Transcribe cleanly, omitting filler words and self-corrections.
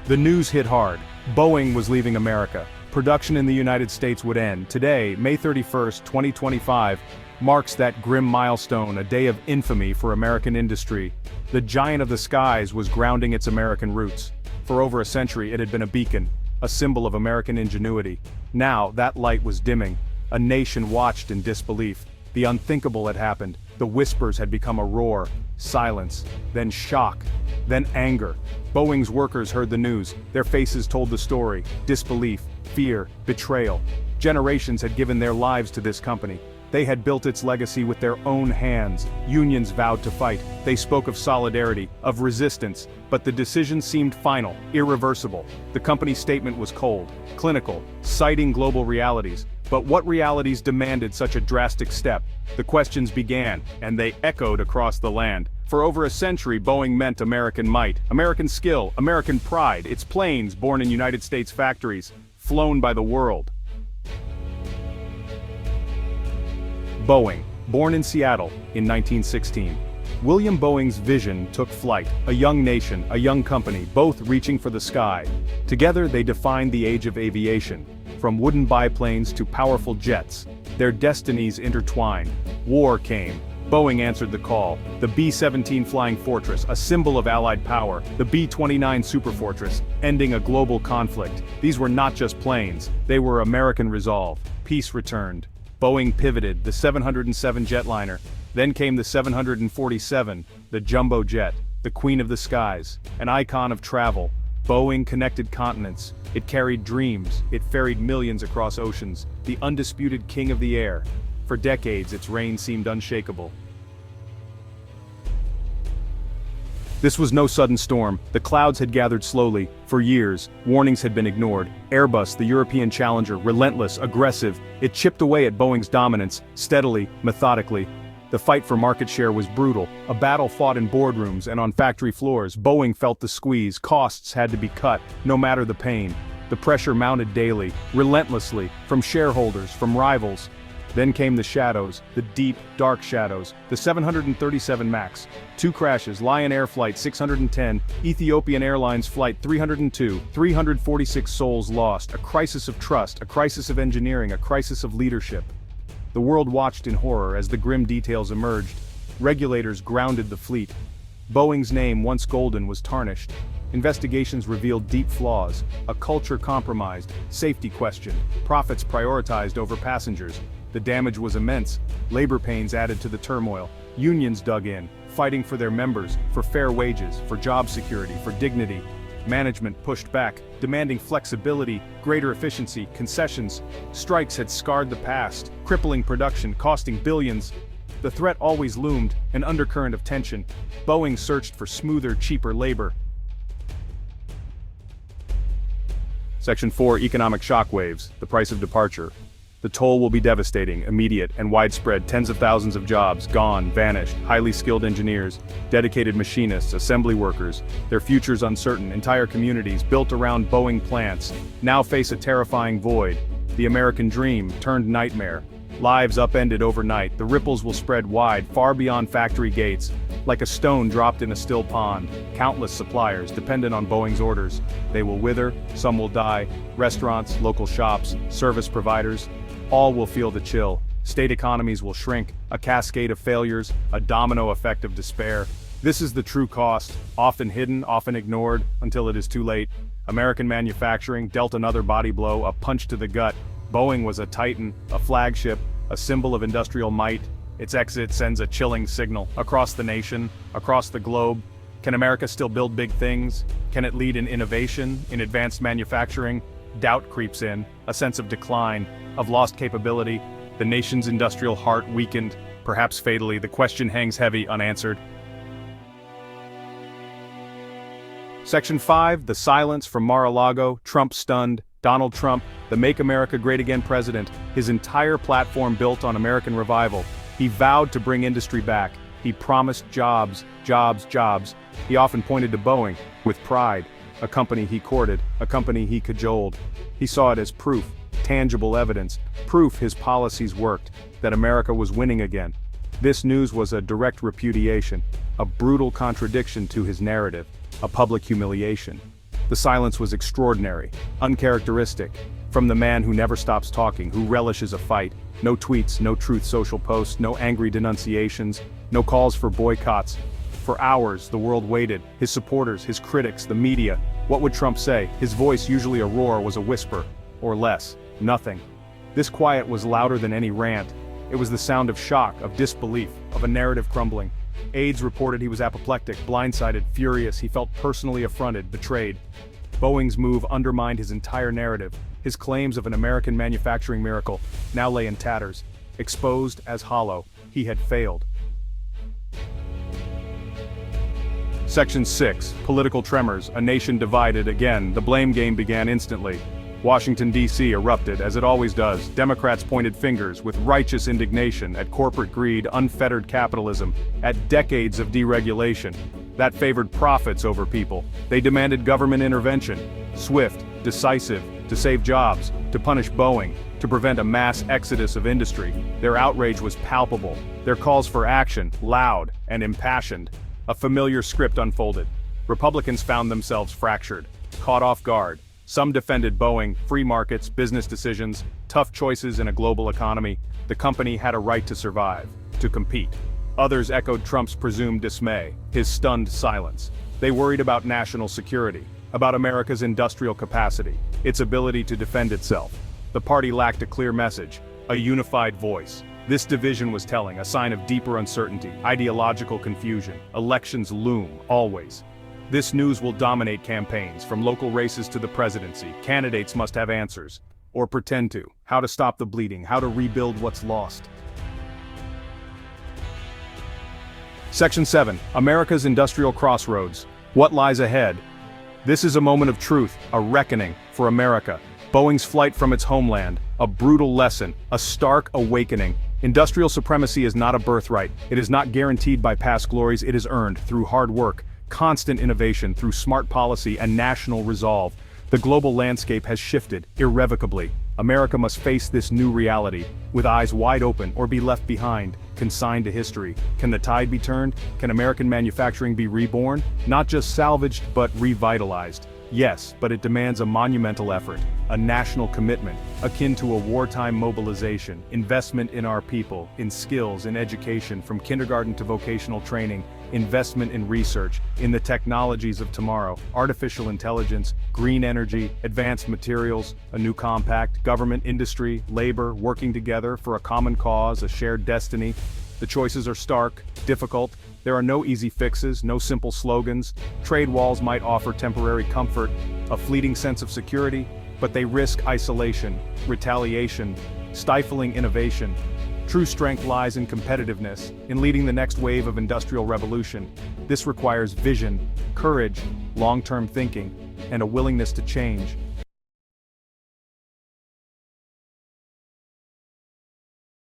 The news hit hard. Boeing was leaving America. Production in the United States would end. Today, May 31st, 2025, marks that grim milestone, a day of infamy for American industry. The giant of the skies was grounding its American roots. For over a century, it had been a beacon, a symbol of American ingenuity. Now, that light was dimming. A nation watched in disbelief. The unthinkable had happened. The whispers had become a roar. Silence, then shock, then anger. Boeing's workers heard the news. Their faces told the story. Disbelief, fear, betrayal. Generations had given their lives to this company. They had built its legacy with their own hands. Unions vowed to fight. They spoke of solidarity, of resistance, but the decision seemed final, irreversible. The company's statement was cold, clinical, citing global realities. But what realities demanded such a drastic step? The questions began, and they echoed across the land. For over a century, Boeing meant American might, American skill, American pride, its planes born in United States factories, flown by the world. Boeing, born in Seattle in 1916. William Boeing's vision took flight, a young nation, a young company, both reaching for the sky. Together they defined the age of aviation. From wooden biplanes to powerful jets, their destinies intertwined. War came. Boeing answered the call. The B-17 Flying Fortress, a symbol of Allied power. The B-29 Superfortress, ending a global conflict. These were not just planes, they were American resolve. Peace returned. Boeing pivoted, the 707 jetliner. Then came the 747, the jumbo jet, the queen of the skies, an icon of travel. Boeing connected continents. It carried dreams. It ferried millions across oceans. The undisputed king of the air. For decades, its reign seemed unshakable. This was no sudden storm. The clouds had gathered slowly. For years, warnings had been ignored. Airbus, the European challenger, relentless, aggressive, it chipped away at Boeing's dominance, steadily, methodically. The fight for market share was brutal, a battle fought in boardrooms and on factory floors. Boeing felt the squeeze, costs had to be cut, no matter the pain. The pressure mounted daily, relentlessly, from shareholders, from rivals. Then came the shadows, the deep, dark shadows, the 737 MAX. 2 crashes, Lion Air Flight 610, Ethiopian Airlines Flight 302, 346 souls lost, a crisis of trust, a crisis of engineering, a crisis of leadership. The world watched in horror as the grim details emerged. Regulators grounded the fleet. Boeing's name, once golden, was tarnished. Investigations revealed deep flaws, a culture compromised, safety questioned, profits prioritized over passengers. The damage was immense. Labor pains added to the turmoil. Unions dug in, fighting for their members, for fair wages, for job security, for dignity. Management pushed back, demanding flexibility, greater efficiency, concessions. Strikes had scarred the past, crippling production, costing billions. The threat always loomed, an undercurrent of tension. Boeing searched for smoother, cheaper labor. Section 4: Economic shockwaves, the price of departure. The toll will be devastating, immediate, and widespread. Tens of thousands of jobs, gone, vanished. Highly skilled engineers, dedicated machinists, assembly workers, their futures uncertain. Entire communities, built around Boeing plants, now face a terrifying void. The American dream, turned nightmare. Lives upended overnight. The ripples will spread wide, far beyond factory gates. Like a stone dropped in a still pond. Countless suppliers, dependent on Boeing's orders. They will wither, some will die. Restaurants, local shops, service providers, all will feel the chill. State economies will shrink, a cascade of failures, a domino effect of despair. This is the true cost, often hidden, often ignored, until it is too late. American manufacturing dealt another body blow, a punch to the gut. Boeing was a titan, a flagship, a symbol of industrial might. Its exit sends a chilling signal across the nation, across the globe. Can America still build big things? Can it lead in innovation, in advanced manufacturing? Doubt creeps in, a sense of decline, of lost capability. The nation's industrial heart weakened, perhaps fatally. The question hangs heavy, unanswered. Section 5: The silence from Mar-a-Lago. Trump stunned. Donald Trump, the Make America Great Again president, his entire platform built on American revival. He vowed to bring industry back. He promised jobs, jobs, jobs. He often pointed to Boeing, with pride. A company he courted, a company he cajoled. He saw it as proof, tangible evidence, proof his policies worked, that America was winning again. This news was a direct repudiation, a brutal contradiction to his narrative, a public humiliation. The silence was extraordinary, uncharacteristic. From the man who never stops talking, who relishes a fight. No tweets, no truth social posts, no angry denunciations, no calls for boycotts. For hours, the world waited, his supporters, his critics, the media. What would Trump say? His voice, usually a roar, was a whisper. Or less. Nothing. This quiet was louder than any rant. It was the sound of shock, of disbelief, of a narrative crumbling. Aides reported he was apoplectic, blindsided, furious. He felt personally affronted, betrayed. Boeing's move undermined his entire narrative. His claims of an American manufacturing miracle now lay in tatters. Exposed as hollow, he had failed. Section 6. Political tremors. A nation divided again. The blame game began instantly. Washington, D.C. erupted, as it always does. Democrats pointed fingers, with righteous indignation, at corporate greed, unfettered capitalism, at decades of deregulation. That favored profits over people. They demanded government intervention. Swift, decisive, to save jobs, to punish Boeing, to prevent a mass exodus of industry. Their outrage was palpable. Their calls for action, loud and impassioned. A familiar script unfolded. Republicans found themselves fractured, caught off guard. Some defended Boeing, free markets, business decisions, tough choices in a global economy. The company had a right to survive, to compete. Others echoed Trump's presumed dismay, his stunned silence. They worried about national security, about America's industrial capacity, its ability to defend itself. The party lacked a clear message, a unified voice. This division was telling, a sign of deeper uncertainty, ideological confusion. Elections loom, always. This news will dominate campaigns, from local races to the presidency. Candidates must have answers, or pretend to. How to stop the bleeding, how to rebuild what's lost. Section 7. America's Industrial Crossroads. What lies ahead? This is a moment of truth, a reckoning, for America. Boeing's flight from its homeland, a brutal lesson, a stark awakening. Industrial supremacy is not a birthright. It is not guaranteed by past glories. It is earned through hard work, constant innovation, through smart policy and national resolve. The global landscape has shifted, irrevocably. America must face this new reality, with eyes wide open, or be left behind, consigned to history. Can the tide be turned? Can American manufacturing be reborn? Not just salvaged, but revitalized. Yes, but it demands a monumental effort, a national commitment, akin to a wartime mobilization, investment in our people, in skills, in education, from kindergarten to vocational training, investment in research, in the technologies of tomorrow, artificial intelligence, green energy, advanced materials, a new compact, government, industry, labor, working together for a common cause, a shared destiny. The choices are stark, difficult. There are no easy fixes, no simple slogans. Trade walls might offer temporary comfort, a fleeting sense of security, but they risk isolation, retaliation, stifling innovation. True strength lies in competitiveness, in leading the next wave of industrial revolution. This requires vision, courage, long-term thinking, and a willingness to change.